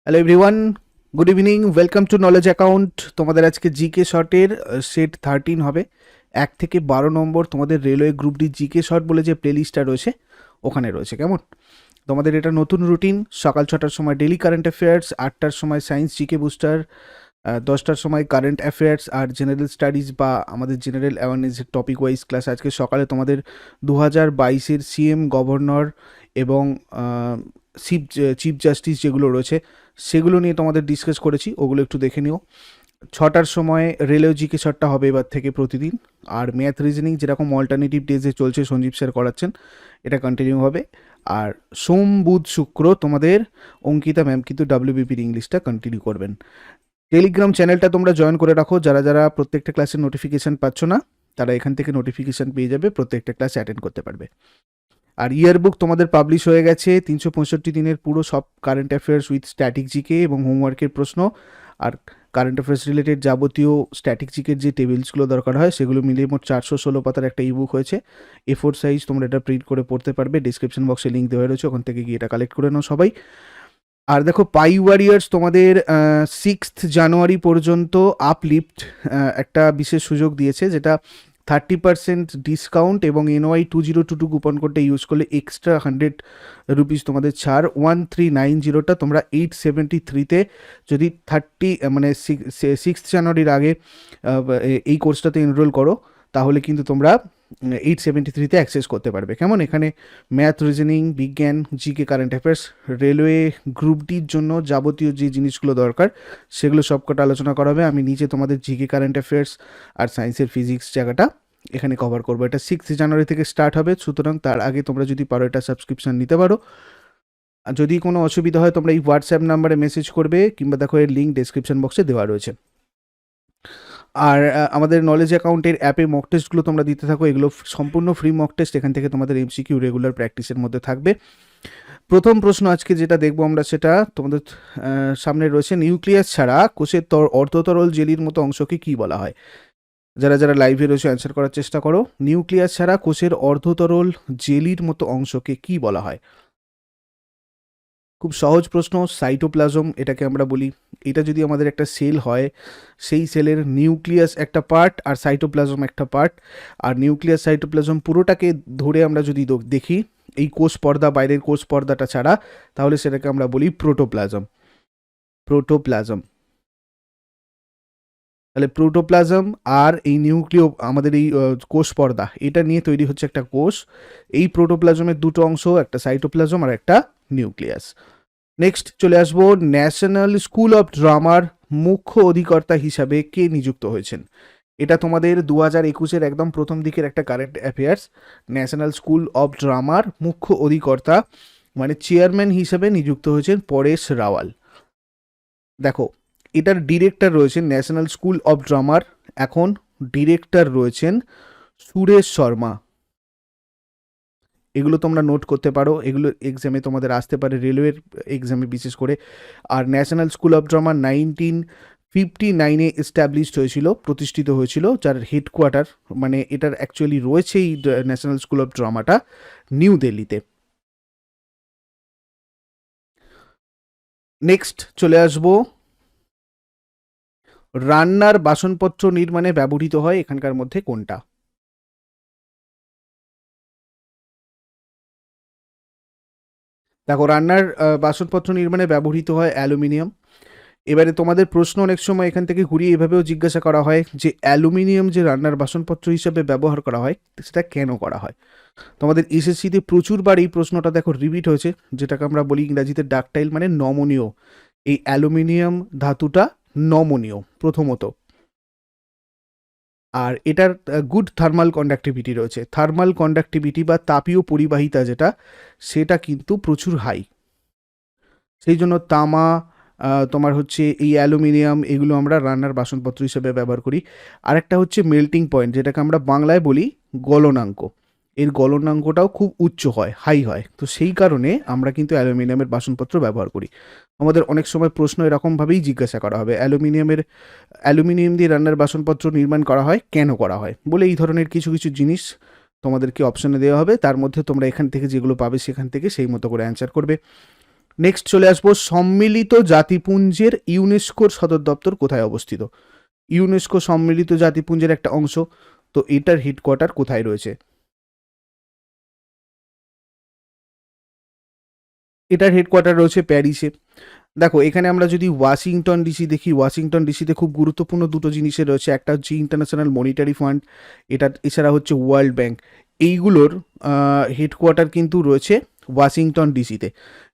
Hello everyone, good evening, welcome to knowledge account. তোমাদের আজকে GK শর্টের set 13 হবে। 1 থেকে 12 নম্বর তোমাদের railway group D GK short বলে যে প্লেলিস্টটা রয়েছে ওখানে রয়েছে। কেমন তোমাদের এটা নতুন রুটিন? সকাল 6টার সময় ডেলি কারেন্ট অ্যাফেয়ার্স, 8টার সময় সায়েন্স জিকে বুস্টার, 10টার সময় কারেন্ট অ্যাফেয়ার্স আর জেনারেল স্টাডিজ বা আমাদের জেনারেল অ্যাওয়ারনেসের টপিক ওয়াইজ ক্লাস। আজকে সকালে তোমাদের 2022-এর সিএম, গভর্নর এবং চিফ জাস্টিস যেগুলো রয়েছে সেগুলো নিয়ে তোমাদের ডিসকাস করেছি, ওগুলো একটু দেখে নিও। 6টার সময় রেলওয়ে জিকে শর্টটা হবে এবার থেকে প্রতিদিন। আর ম্যাথ রিজনিং যেরকম অল্টারনেটিভ ডেজে চলছে, সঞ্জীব স্যার করাচ্ছেন, এটা কন্টিনিউ হবে। আর সোম, বুধ, শুক্র তোমাদের অঙ্কিতা ম্যাম কিন্তু ডাব্লিউবিপির ইংলিশটা কন্টিনিউ করবেন। টেলিগ্রাম চ্যানেলটা তোমরা জয়েন করে রাখো। যারা যারা প্রত্যেকটা ক্লাসের নোটিফিকেশান পাচ্ছ না, তারা এখান থেকে নোটিফিকেশান পেয়ে যাবে, প্রত্যেকটা ক্লাস অ্যাটেন্ড করতে পারবে। আর ইয়ারবুক তোমাদের পাবলিশ হয়ে গেছে, 365 দিনের পুরো সব current affairs with static GK এবং হোমওয়ার্কের প্রশ্ন আর কারেন্ট অ্যাফেয়ার্স রিলেটেড যাবতীয় স্ট্যাটিক জিকের যে টেবিলসগুলো দরকার হয় সেগুলো মিলিয়ে মোট 416 পাতার একটা ইবুক হয়েছে। A4 সাইজ, তোমরা এটা প্রিন্ট করে পড়তে পারবে। ডিসক্রিপশন বক্সে লিঙ্ক দেওয়া রয়েছে, ওখান থেকে গিয়ে এটা কালেক্ট করে নাও সবাই। আর দেখো, পাই ওয়ারিয়ার্স তোমাদের 6th জানুয়ারি পর্যন্ত আপলিফট একটা বিশেষ সুযোগ দিয়েছে, যেটা 30% ডিসকাউন্ট এবং NY 2022 কুপন কোডটা ইউজ করলে এক্সট্রা 100 রুপিস তোমাদের ছাড়। 1390টা তোমরা 873-তে যদি 6th জানুয়ারির আগে এই কোর্সটাতে এনরোল করো, তাহলে কিন্তু তোমরা 873-তে অ্যাক্সেস করতে পারবে। কেমন? এখানে ম্যাথ, রিজনিং, বিজ্ঞান, GK, current affairs, railway group ডির জন্য যাবতীয় যে জিনিসগুলো দরকার সেগুলো সবকটা আলোচনা করা হবে। আমি নিজে তোমাদের জিকে, কারেন্ট অ্যাফেয়ার্স আর সায়েন্সের ফিজিক্স জায়গাটা এখানে কভার করবো। এটা 6th জানুয়ারি থেকে স্টার্ট হবে, সুতরাং তার আগে তোমরা যদি পারো এটা সাবস্ক্রিপশান নিতে পারো। আর যদি কোনো অসুবিধা হয় তোমরা এই হোয়াটসঅ্যাপ নাম্বারে মেসেজ করবে, কিংবা দেখো এর লিঙ্ক ডেসক্রিপশন বক্সে দেওয়া রয়েছে। আর আমাদের নলেজ অ্যাকাউন্টের অ্যাপে মক টেস্টগুলো তোমরা দিতে থাকো, এগুলো সম্পূর্ণ ফ্রি মক টেস্ট। এখান থেকে তোমাদের এমসিকিউ রেগুলার প্র্যাকটিসের মধ্যে থাকবে। প্রথম প্রশ্ন আজকে যেটা দেখবো আমরা, সেটা তোমাদের সামনে রয়েছে, নিউক্লিয়াস ছাড়া কোষের অর্ধতরল জেলির মতো অংশকে কি বলা হয়? যারা যারা লাইভে রয়েছে অ্যান্সার করার চেষ্টা করো। নিউক্লিয়াস ছাড়া কোষের অর্ধতরল জেলির মতো অংশকে কি বলা হয়? খুব সহজ প্রশ্ন, সাইটোপ্লাজম এটাকে আমরা বলি। এটা যদি আমাদের একটা সেল হয়, সেই সেলের নিউক্লিয়াস একটা পার্ট আর সাইটোপ্লাজম একটা পার্ট। আর নিউক্লিয়াস, সাইটোপ্লাজম পুরোটাকে ধরে আমরা যদি দেখি, এই কোষ পর্দা, বাইরের কোষ পর্দাটা ছাড়া, তাহলে সেটাকে আমরা বলি প্রোটোপ্লাজম। প্রোটোপ্লাজম। তাহলে প্রোটোপ্লাজম আর এই নিউক্লিয়, আমাদের এই কোষ পর্দা, এটা নিয়ে তৈরি হচ্ছে একটা কোষ। এই প্রোটোপ্লাজমের দুটো অংশ, একটা সাইটোপ্লাজম আর একটা নিউক্লিয়াস। নেক্সট চলে আসবো, ন্যাশনাল স্কুল অফ ড্রামার মুখ্য অধিকর্তা হিসাবে কে নিযুক্ত হয়েছেন? এটা তোমাদের 2021-এর একদম প্রথম দিকের একটা current affairs. National school of ড্রামার মুখ্য অধিকর্তা মানে চেয়ারম্যান হিসাবে নিযুক্ত হয়েছেন পরেশ রাওয়াল। দেখো, এটার ডিরেক্টর রয়েছেন ন্যাশনাল স্কুল অফ ড্রামার, এখন ডিরেক্টর রয়েছেন সুরেশ শর্মা। এগুলো তোমরা নোট করতে পারো, এগুলো এক্সামে তোমাদের আসতে পারে, রেলওয়ের এক্সামে বিশেষ করে। আর ন্যাশনাল স্কুল অফ ড্রামা 1959-এ এস্টাবলিশড হয়েছিল, প্রতিষ্ঠিত হয়েছিল, যার হেডকোয়ার্টার মানে এটার অ্যাকচুয়ালি রয়েছে এই ন্যাশনাল স্কুল অফ ড্রামাটা নিউ দিল্লিতে। নেক্সট চলে আসবো, রান্নার বাসনপত্র নির্মাণে ব্যবহৃত হয় এখানকার মধ্যে কোনটা? দেখো, রান্নার বাসনপত্র নির্মাণে ব্যবহৃত হয় অ্যালুমিনিয়াম। এবারে তোমাদের প্রশ্ন অনেক সময় এখান থেকে ঘুরিয়ে এভাবেও জিজ্ঞাসা করা হয় যে অ্যালুমিনিয়াম যে রান্নার বাসনপত্র হিসাবে ব্যবহার করা হয়, সেটা কেন করা হয়? তোমাদের এসএসসিতে প্রচুরবার এই প্রশ্নটা দেখো রিপিট হয়েছে, যেটাকে আমরা বলি ইংরাজিতে ডাকটাইল, মানে নমনীয়। এই অ্যালুমিনিয়াম ধাতুটা নমনীয় প্রথমত, আর এটার গুড থার্মাল কন্ডাক্টিভিটি রয়েছে। থার্মাল কন্ডাক্টিভিটি বা তাপীয় পরিবাহিতা যেটা, সেটা কিন্তু প্রচুর হাই। সেই জন্য তামা, তোমার হচ্ছে এই অ্যালুমিনিয়াম, এগুলো আমরা রান্নার বাসনপত্র হিসেবে ব্যবহার করি। আরেকটা হচ্ছে মেল্টিং পয়েন্ট, যেটাকে আমরা বাংলায় বলি গলনাঙ্ক। এর গলনাঙ্কটাও খুব উচ্চ হয়, হাই হয়, তো সেই কারণে আমরা কিন্তু অ্যালুমিনিয়ামের বাসনপত্র ব্যবহার করি। আমাদের অনেক সময় প্রশ্ন এরকমভাবেই জিজ্ঞাসা করা হবে, অ্যালুমিনিয়াম দিয়ে রান্নার বাসনপত্র নির্মাণ করা হয়, কেন করা হয় বলে। এই ধরনের কিছু কিছু জিনিস তোমাদেরকে অপশনে দেওয়া হবে, তার মধ্যে তোমরা এখান থেকে যেগুলো পাবে সেখান থেকে সেই মতো করে অ্যান্সার করবে। নেক্সট চলে আসবো, সম্মিলিত জাতিপুঞ্জের ইউনেস্কোর সদর দপ্তর কোথায় অবস্থিত? ইউনেস্কো সম্মিলিত জাতিপুঞ্জের একটা অংশ, তো এটার হেডকোয়ার্টার কোথায় রয়েছে? এটার হেডকোয়ার্টার রয়েছে প্যারিসে। দেখো এখানে আমরা যদি ওয়াশিংটন ডিসি দেখি, ওয়াশিংটন ডিসিতে খুব গুরুত্বপূর্ণ দুটো জিনিসের রয়েছে, একটা হচ্ছে ইন্টারন্যাশনাল মনিটারি ফান্ড, এটা এছাড়া হচ্ছে ওয়ার্ল্ড ব্যাংক। এইগুলোর হেডকোয়ার্টার কিন্তু রয়েছে ওয়াশিংটন ডিসিতে।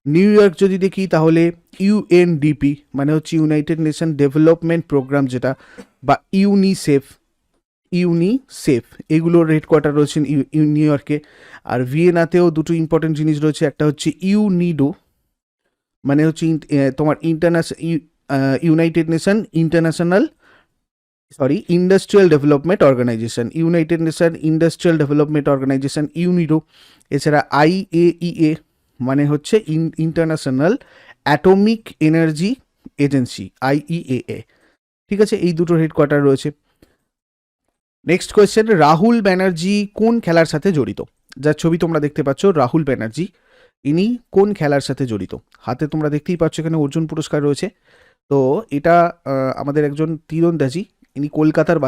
নিউ ইয়র্ক যদি দেখি তাহলে ইউএনডিপি মানে হচ্ছে ইউনাইটেড নেশন ডেভেলপমেন্ট প্রোগ্রাম, যেটা বা ইউনিসেফ এগুলোর হেডকোয়ার্টার রয়েছে নিউ ইয়র্কে। আর ভিয়েনাতেও দুটো ইম্পর্টেন্ট জিনিস রয়েছে, একটা হচ্ছে ইউনিডো মানে হচ্ছে তোমার united nation international industrial development organisation, united nation industrial development organisation UNIDO. এছাড়া আইএইএ মানে হচ্ছে international atomic energy agency, IEAA. ঠিক আছে, এই দুটোর হেডকোয়ার্টার রয়েছে। নেক্সট কোয়েশ্চেন, রাহুল ব্যানার্জি কোন খেলার সাথে জড়িত? যার ছবি তোমরা দেখতে পাচ্ছ, রাহুল ব্যানার্জি ইনি কোন খেলার সাথে জড়িত? হাতে তোমরা দেখতেই পাচ্ছ এখানে অর্জুন পুরস্কার রয়েছে। তো এটা আমাদের একজন তীরন্দাজি, ইনি কলকাতার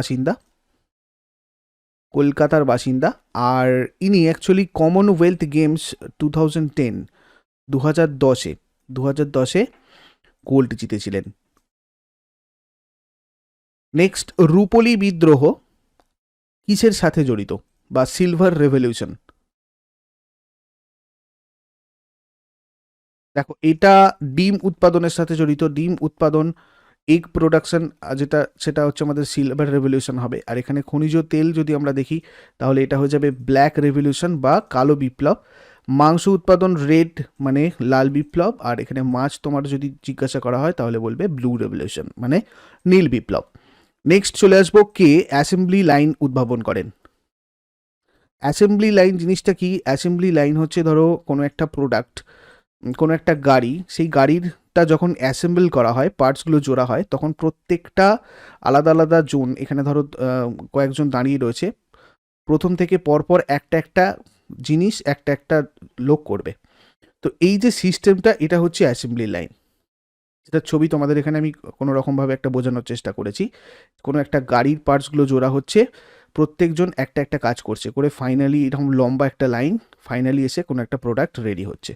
বাসিন্দা। আর ইনি অ্যাকচুয়ালি কমনওয়েলথ গেমস 2010 দু হাজার দশে গোল্ড জিতেছিলেন। নেক্সট, রূপলি বিদ্রোহ কিসের সাথে জড়িত, বা সিলভার রেভলিউশন? দেখো এটা ডিম উৎপাদনের সাথে জড়িত, ডিম উৎপাদন, এগ প্রোডাকশন, যেটা সেটা হচ্ছে আমাদের সিলভার রেভলিউশন হবে। আর এখানে খনিজ তেল যদি আমরা দেখি তাহলে এটা হয়ে যাবে ব্ল্যাক রেভলিউশন বা কালো বিপ্লব। মাংস উৎপাদন রেড মানে লাল বিপ্লব। আর এখানে মাছ তোমার যদি জিজ্ঞাসা করা হয় তাহলে বলবে ব্লু রেভলিউশন মানে নীল বিপ্লব। নেক্সট চলে আসবো, কে অ্যাসেম্বলি লাইন উদ্ভাবন করেন? অ্যাসেম্বলি লাইন জিনিসটা কি? অ্যাসেম্বলি লাইন হচ্ছে ধরো কোনো একটা প্রোডাক্ট, কোনো একটা গাড়ি, সেই গাড়িরটা যখন অ্যাসেম্বল করা হয়, পার্টসগুলো জোড়া হয়, তখন প্রত্যেকটা আলাদা আলাদা জোন, এখানে ধরো কয়েকজন দাঁড়িয়ে রয়েছে, প্রথম থেকে পরপর একটা একটা জিনিস একটা একটা লোক করবে। তো এই যে সিস্টেমটা, এটা হচ্ছে অ্যাসেম্বলি লাইন। যেটার ছবি তোমাদের এখানে আমি কোনো রকমভাবে একটা বোঝানোর চেষ্টা করেছি। কোনো একটা গাড়ির পার্টসগুলো জোড়া হচ্ছে, প্রত্যেকজন একটা একটা কাজ করছে করে ফাইনালি এরকম লম্বা একটা লাইন, ফাইনালি এসে কোনো একটা প্রোডাক্ট রেডি হচ্ছে।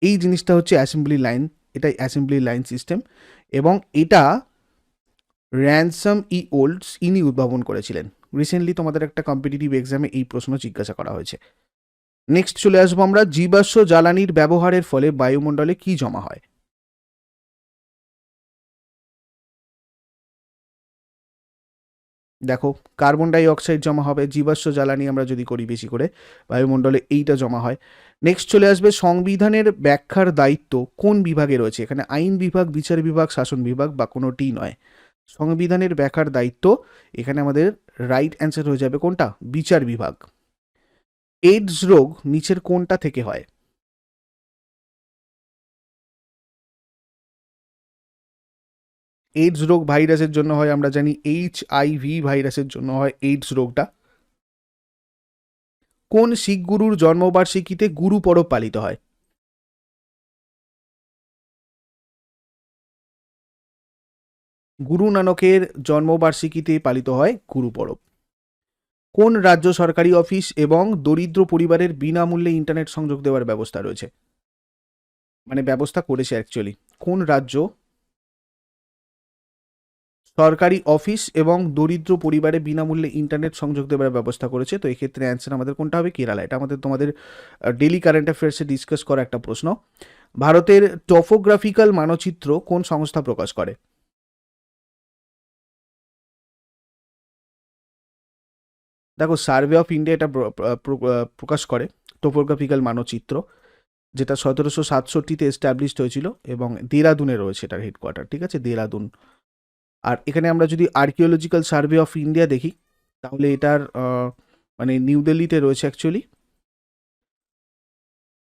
এই জিনিসটা হচ্ছে অ্যাসেম্বলি লাইন, এটাই অ্যাসেম্বলি লাইন সিস্টেম। এবং এটা র্যানসাম ওল্ডস ইনি উদ্ভাবন করেছিলেন। রিসেন্টলি তোমাদের একটা কম্পিটিটিভ এক্সামে এই প্রশ্ন জিজ্ঞাসা করা হয়েছে। নেক্সট চলে আসবো আমরা, জীবাশ্ম জ্বালানির ব্যবহারের ফলে বায়ুমণ্ডলে কি জমা হয়? দেখো কার্বন ডাই অক্সাইড জমা হবে, জীবাশ্ম জ্বালানি আমরা যদি করি বেশি করে বায়ুমণ্ডলে এইটা জমা হয়। নেক্সট চলে আসবে, সংবিধানের ব্যাখ্যার দায়িত্ব কোন বিভাগে রয়েছে? এখানে আইন বিভাগ, বিচার বিভাগ, শাসন বিভাগ বা কোনোটি নয়। সংবিধানের ব্যাখ্যার দায়িত্ব এখানে আমাদের রাইট অ্যান্সার হয়ে যাবে কোনটা? বিচার বিভাগ। এইডস রোগ নিচের কোনটা থেকে হয়? এইডস রোগ ভাইরাসের জন্য হয়, আমরা জানি HIV ভাইরাসের জন্য হয় এইডস রোগটা। কোন শিখ গুরুর জন্মবার্ষিকীতে গুরু পরব পালিত হয়? গুরু নানকের জন্মবার্ষিকীতে পালিত হয় গুরু পরব। কোন রাজ্য সরকারি অফিস এবং দরিদ্র পরিবারের বিনামূল্যে ইন্টারনেট সংযোগ দেওয়ার ব্যবস্থা রয়েছে? মানে ব্যবস্থা করেছে অ্যাকচুয়ালি। কোন রাজ্য সরকারি অফিস এবং দরিদ্র পরিবারে বিনামূল্যে ইন্টারনেট সংযোগ দেওয়ার ব্যবস্থা করেছে? তো এক্ষেত্রে অ্যান্সার আমাদের কোনটা হবে? কেরালা। এটা আমাদের তোমাদের ডেলি কারেন্ট অ্যাফেয়ার্সে ডিসকাস করা একটা প্রশ্ন। ভারতের টপোগ্রাফিক্যাল মানচিত্র কোন সংস্থা প্রকাশ করে? দেখো সার্ভে অফ ইন্ডিয়া এটা প্রকাশ করে টোপোগ্রাফিক্যাল মানচিত্র, যেটা 1767-তে এস্টাবলিশড হয়েছিল এবং দেরাদুনে রয়েছে এটার হেডকোয়ার্টার। ঠিক আছে, দেরাদুন। আর এখানে আমরা যদি আর্কিওলজিক্যাল সার্ভে অফ ইন্ডিয়া দেখি তাহলে এটার মানে নিউ দিল্লিতে রয়েছে অ্যাকচুয়ালি।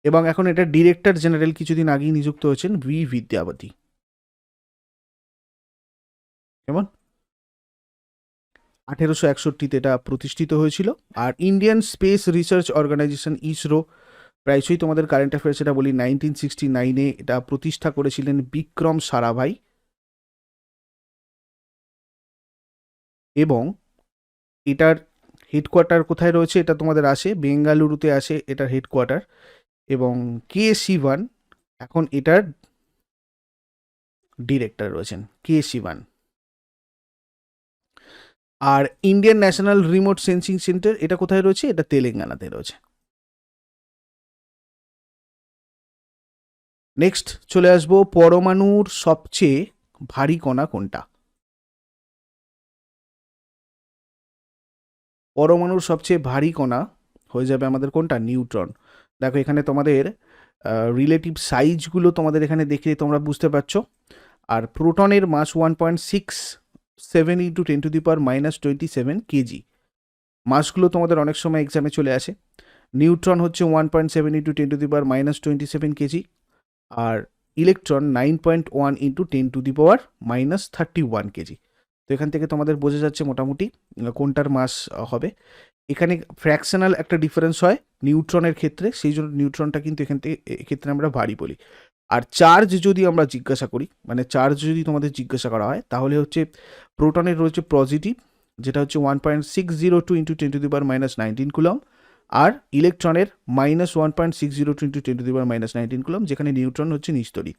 এবং এখন এটা ডিরেক্টর জেনারেল কিছুদিন আগেই নিযুক্ত হয়েছেন বিদ্যাপতি। কেমন? 1861-তে এটা প্রতিষ্ঠিত হয়েছিল। আর Indian space research organisation ISRO প্রায়শই তোমাদের কারেন্ট অ্যাফেয়ার্স এটা বলি, 1969-এ এটা প্রতিষ্ঠা করেছিলেন বিক্রম সারাভাই, এবং এটার হেডকোয়ার্টার কোথায় রয়েছে এটা তোমাদের আসে, বেঙ্গালুরুতে আসে এটার হেডকোয়ার্টার, এবং কে শিবান এখন এটার ডিরেক্টর রয়েছেন, কে শিবান। আর Indian national remote sensing centre এটা কোথায় রয়েছে, এটা তেলেঙ্গানাতে রয়েছে। নেক্সট চলে আসবো, পরমাণুর সবচেয়ে ভারী কণা কোনটা? পরমাণুর সবচেয়ে ভারী কণা হয়ে যাবে আমাদের কোনটা, নিউট্রন। দেখো এখানে তোমাদের রিলেটিভ সাইজগুলো তোমাদের এখানে দেখে তোমরা বুঝতে পারছো। আর প্রোটনের মাস 1.67 ইন্টু 10⁻⁻27 কেজি, মাসগুলো তোমাদের অনেক সময় এক্সামে চলে আসে। নিউট্রন হচ্ছে 1.7 ইন্টু 10⁻⁻27 কেজি, আর ইলেকট্রন 9.1 ইন্টু 10⁻31 কেজি। তো এখান থেকে তোমাদের বোঝা যাচ্ছে মোটামুটি কোনটার মাস হবে। এখানে ফ্র্যাকশনাল একটা ডিফারেন্স হয় নিউট্রনের ক্ষেত্রে, সেই জন্য নিউট্রনটা কিন্তু এখান থেকে এক্ষেত্রে আমরা ভারী বলি। আর চার্জ যদি আমরা জিজ্ঞাসা করি, মানে চার্জ যদি তোমাদের জিজ্ঞাসা করা হয়, তাহলে হচ্ছে প্রোটনের রয়েছে পজিটিভ, যেটা হচ্ছে 1.602 ইন্টু 10⁻⁻19 কুলম, আর ইলেকট্রনের -1.602 ইন্টু 10⁻⁻19 কুলম, যেখানে নিউট্রন হচ্ছে নিস্তড়িত।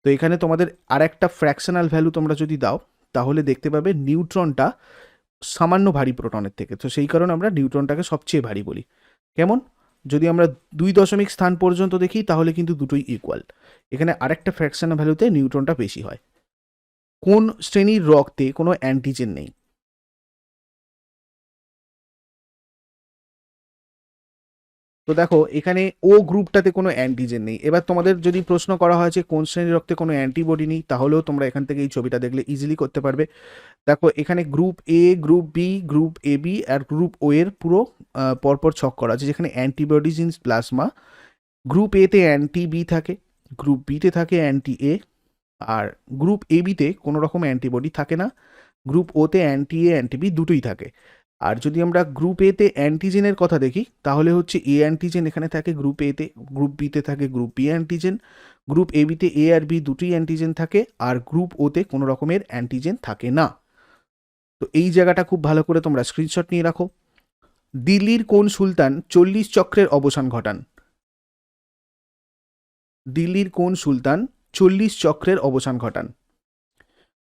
তো এখানে তোমাদের আর একটা ফ্র্যাকশনাল ভ্যালু তোমরা যদি দাও, তাহলে দেখতে পাবে নিউট্রনটা সামান্য ভারী প্রোটনের থেকে। তো সেই কারণে আমরা নিউট্রনটাকে সবচেয়ে ভারী বলি। কেমন? যদি আমরা 2 স্থান পর্যন্ত দেখি তাহলে কিন্তু দুটোই ইকুয়াল। এখানে আরেকটা ফ্র্যাকশনাল ভ্যালুতে নিউট্রনটা বেশি হয়। কোন শ্রেণীর রক্তে কোনো অ্যান্টিজেন নেই? তো দেখো এখানে ও গ্রুপটাতে কোনো অ্যান্টিজেন নেই। এবার তোমাদের যদি প্রশ্ন করা হয় যে কোন শ্রেণীর রক্তে কোনো অ্যান্টিবডি নেই, তাহলেও তোমরা এখান থেকে এই ছবিটা দেখলে ইজিলি করতে পারবে। দেখো এখানে group A, group B, group A B আর গ্রুপ ও এর পুরো পরপর ছক করা আছে, যেখানে অ্যান্টিবডিজ ইন প্লাজমা। গ্রুপ এতে অ্যান্টি বি থাকে, গ্রুপ বিতে থাকে anti A, R group A বিতে কোনো রকম অ্যান্টিবডি থাকে না। গ্রুপ ওতে অ্যান্টি এ অ্যান্টি বি দুটোই থাকে। আর যদি আমরা গ্রুপ এতে অ্যান্টিজেনের কথা দেখি, তাহলে হচ্ছে এ অ্যান্টিজেন এখানে থাকে গ্রুপ এতে, গ্রুপ বিতে থাকে group B antigen, group A বিতে এ আর বি দুটোই অ্যান্টিজেন থাকে, আর গ্রুপ ওতে কোনো রকমের অ্যান্টিজেন থাকে না। তো এই জায়গাটা খুব ভালো করে তোমরা স্ক্রিনশট নিয়ে রাখো। দিল্লির কোন সুলতান 40 চক্রের অবসান ঘটান? দিল্লির কোন সুলতান 40 চক্রের অবসান ঘটান?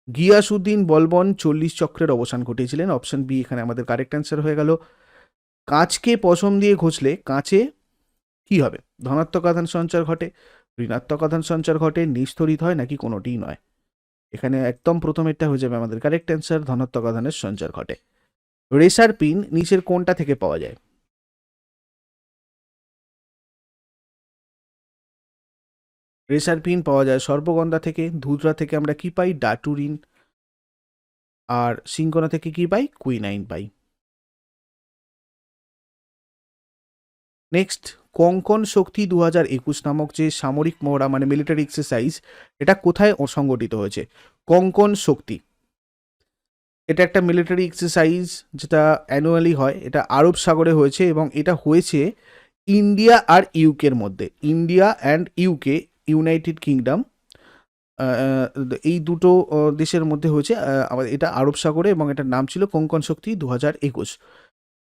গিয়াসউদ্দিন বলবন 40 চক্রের অবসান ঘটিয়েছিলেন। অপশন বি এখানে আমাদের কারেক্ট অ্যান্সার হয়ে গেল। কাঁচকে পশম দিয়ে ঘষলে কাঁচে কি হবে? ধনাত্মক আধান সঞ্চার ঘটে, ঋণাত্মক আধান সঞ্চার ঘটে, নিস্তড়িত হয়, নাকি কোনোটিই নয়? এখানে একদম প্রথমেরটা হয়ে যাবে আমাদের কারেক্ট অ্যান্সার, ধনাত্মক আধানের সঞ্চার ঘটে। রেসার পিন নিচের কোনটা থেকে পাওয়া যায়? রেসার পিন পাওয়া যায় সর্পগন্ধা থেকে, ধুতরা থেকে আমরা কি পাই? ডাটুরিন। আর সিঙ্কোনা থেকে কি পাই? কুইনাইন পাই। নেক্সট, কঙ্কন শক্তি 2021 নামক যে সামরিক মহড়া মানে মিলিটারি এক্সারসাইজ, এটা কোথায় সংগঠিত হয়েছে? কঙ্কন শক্তি এটা একটা মিলিটারি এক্সারসাইজ যেটা অ্যানুয়ালি হয়, এটা আরব সাগরে হয়েছে, এবং এটা হয়েছে ইন্ডিয়া আর ইউকের মধ্যে। India and UK, United kingdom, এই দুটো দেশের মধ্যে হয়েছে। এটা আরব সাগরে, এবং এটার নাম ছিল কঙ্কন শক্তি 2021।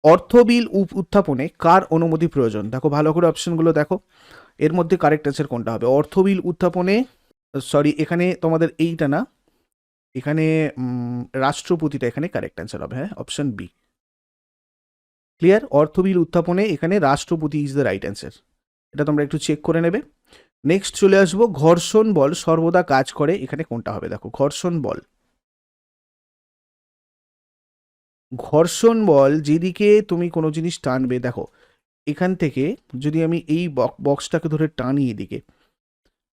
অর্থবিল উত্থাপনে কার অনুমতি প্রয়োজন? দেখো ভালো করে অপশনগুলো দেখো, এর মধ্যে কারেক্ট অ্যান্সার কোনটা হবে? অর্থবিল উত্থাপনে, সরি এখানে তোমাদের এইটা না, এখানে রাষ্ট্রপতিটা এখানে কারেক্ট অ্যান্সার হবে। হ্যাঁ, অপশন বি। ক্লিয়ার? অর্থবিল উত্থাপনে এখানে রাষ্ট্রপতি ইজ দ্য রাইট অ্যান্সার। এটা তোমরা একটু চেক করে নেবে। নেক্সট চলে আসবো, ঘর্ষণ বল সর্বদা কাজ করে, এখানে কোনটা হবে? দেখো ঘর্ষণ বল, ঘর্ষণ বল যেদিকে তুমি কোনো জিনিস টানবে, দেখো এখান থেকে যদি আমি এই বক্সটাকে ধরে টানি এদিকে,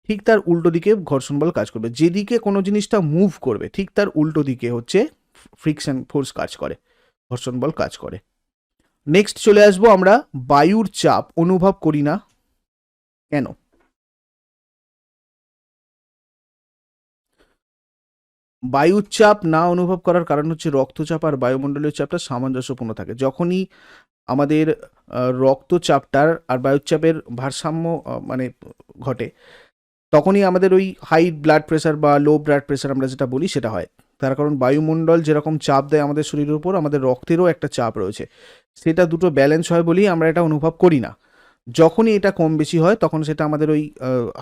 ঠিক তার উল্টো দিকে ঘর্ষণ বল কাজ করবে। যেদিকে কোনো জিনিসটা মুভ করবে ঠিক তার উল্টো দিকে হচ্ছে ফ্রিকশন ফোর্স কাজ করে, ঘর্ষণ বল কাজ করে। নেক্সট চলে আসবো আমরা, বায়ুর চাপ অনুভব করি না কেন? বায়ুর চাপ না অনুভব করার কারণ হচ্ছে রক্তচাপ আর বায়ুমণ্ডলীয় চাপটা সামঞ্জস্যপূর্ণ থাকে। যখনই আমাদের রক্তচাপটার আর বায়ুচাপের ভারসাম্য মানে ঘটে, তখনই আমাদের ওই হাই ব্লাড প্রেশার বা লো ব্লাড প্রেশার আমরা যেটা বলি সেটা হয়। তার কারণ বায়ুমণ্ডল যেরকম চাপ দেয় আমাদের শরীরের উপর, আমাদের রক্তেরও একটা চাপ রয়েছে, সেটা দুটো ব্যালেন্স হয় বলেই আমরা এটা অনুভব করি না। যখনই এটা কম বেশি হয় তখন সেটা আমাদের ওই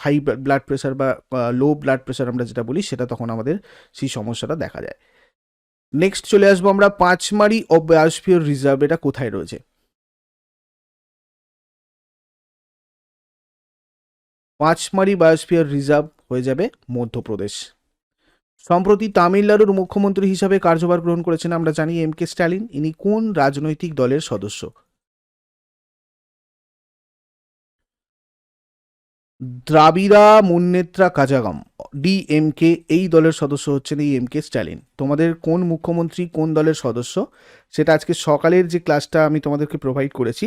হাই ব্লাড প্রেশার বা লো ব্লাড প্রেশার আমরা যেটা বলি সেটা তখন আমাদের সেই সমস্যাটা দেখা যায়। নেক্সট চলে আসবো আমরা পাঁচমারি ও বায়োস্ফিয়ার রিজার্ভ, এটা কোথায় রয়েছে? পাঁচমারি বায়োস্ফিয়ার রিজার্ভ হয়ে যাবে মধ্যপ্রদেশ। সম্প্রতি তামিলনাড়ুর মুখ্যমন্ত্রী হিসাবে কার্যভার গ্রহণ করেছেন আমরা জানি এম.কে. স্ট্যালিন। ইনি কোন রাজনৈতিক দলের সদস্য? দ্রাবিড়া মুন্নেত্রা কাজাগম, ডিএমকে, এই দলের সদস্য হচ্ছেন এই এম.কে. স্ট্যালিন। তোমাদের কোন মুখ্যমন্ত্রী কোন দলের সদস্য সেটা আজকে সকালের যে ক্লাসটা আমি তোমাদেরকে প্রোভাইড করেছি,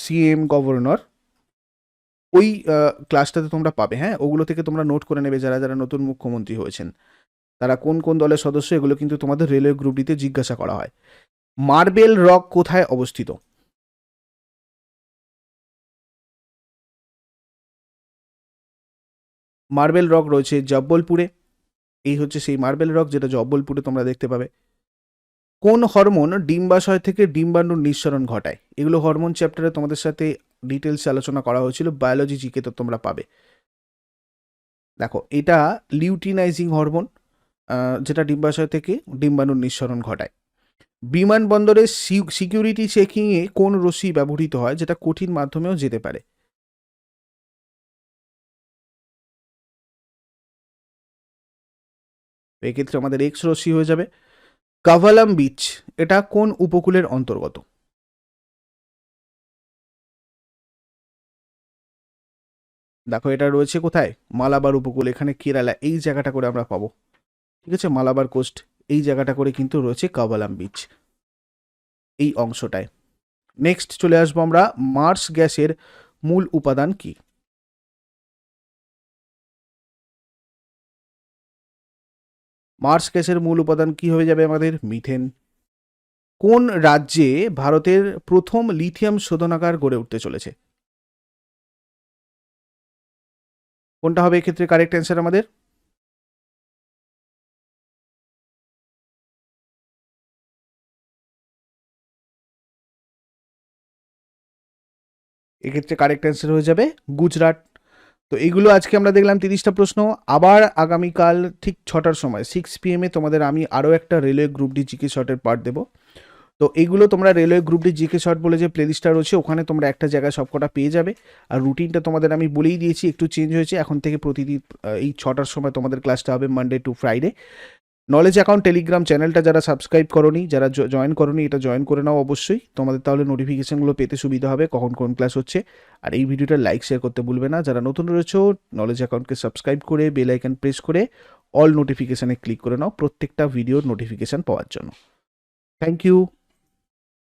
সিএম গভর্নর, ওই ক্লাসটাতে তোমরা পাবে। হ্যাঁ, ওগুলো থেকে তোমরা নোট করে নেবে যারা যারা নতুন মুখ্যমন্ত্রী হয়েছেন তারা কোন কোন দলের সদস্য, এগুলো কিন্তু তোমাদের রেলওয়ে গ্রুপ ডিতে জিজ্ঞাসা করা হয়। মার্বেল রক কোথায় অবস্থিত? মার্বেল রক রয়েছে জব্বলপুরে। এই হচ্ছে সেই মার্বেল রক যেটা জব্বলপুরে তোমরা দেখতে পাবে। কোন হরমোন ডিম্বাশয় থেকে ডিম্বাণুর নিঃসরণ ঘটায়? এগুলো হরমোন চ্যাপ্টারে তোমাদের সাথে ডিটেলস আলোচনা করা হয়েছিল, বায়োলজি জিকে তো তোমরা পাবে। দেখো, এটা লিউটিনাইজিং হরমোন, যেটা ডিম্বাশয় থেকে ডিম্বাণুর নিঃসরণ ঘটায়। বিমানবন্দরে সিকিউরিটি চেকিংয়ে কোন রশ্মি ব্যবহৃত হয় যেটা কঠিন মাধ্যমেও যেতে পারে? এক্ষেত্রে আমাদের এক্স রশ্মি হয়ে যাবে। কাভালাম বিচ, এটা কোন উপকূলের অন্তর্গত? দেখো, এটা রয়েছে কোথায়? মালাবার উপকূল, এখানে কেরালা এই জায়গাটা করে আমরা পাবো। ঠিক আছে, মালাবার কোস্ট এই জায়গাটা করে কিন্তু রয়েছে কাভালাম বিচ, এই অংশটায়। নেক্সট চলে আসবো আমরা, মার্স গ্যাসের মূল উপাদান কি? মার্স গ্যাসের মূল উপাদান কি হয়ে যাবে আমাদের? মিথেন। কোন রাজ্যে ভারতের প্রথম লিথিয়াম শোধনাগার গড়ে উঠতে চলেছে? কোনটা হবে এক্ষেত্রে কারেক্ট অ্যান্সার আমাদের? এক্ষেত্রে কারেক্ট অ্যান্সার হয়ে যাবে গুজরাট। তো এইগুলো আজকে আমরা দেখলাম 30টা প্রশ্ন। আবার আগামীকাল ঠিক 6টার সময় 6 PM তোমাদের আমি আরও একটা রেলওয়ে গ্রুপ ডি জিকে শর্টের পার্ট দেবো। তো এইগুলো তোমরা railway group D GK short বলে যে প্লেলিস্টটা রয়েছে ওখানে তোমরা একটা জায়গায় সবকটা পেয়ে যাবে। আর রুটিনটা তোমাদের আমি বলেই দিয়েছি, একটু চেঞ্জ হয়েছে। এখন থেকে প্রতিদিন এই 6টার সময় তোমাদের ক্লাসটা হবে Monday to Friday. Knowledge account Telegram চ্যানেলটা যারা সাবস্ক্রাইব করোনি, যারা জয়েন করোনি, এটা জয়েন করে নাও অবশ্যই। তোমাদের তাহলে নোটিফিকেশানগুলো পেতে সুবিধা হবে কখন কোন ক্লাস হচ্ছে। আর এই ভিডিওটা লাইক শেয়ার করতে ভুলবে না। যারা নতুন রয়েছে নলেজ অ্যাকাউন্টকে সাবস্ক্রাইব করে বেল আইকন প্রেস করে অল নোটিফিকেশানে ক্লিক করে নাও প্রত্যেকটা ভিডিওর নোটিফিকেশান পাওয়ার জন্য। Thank you.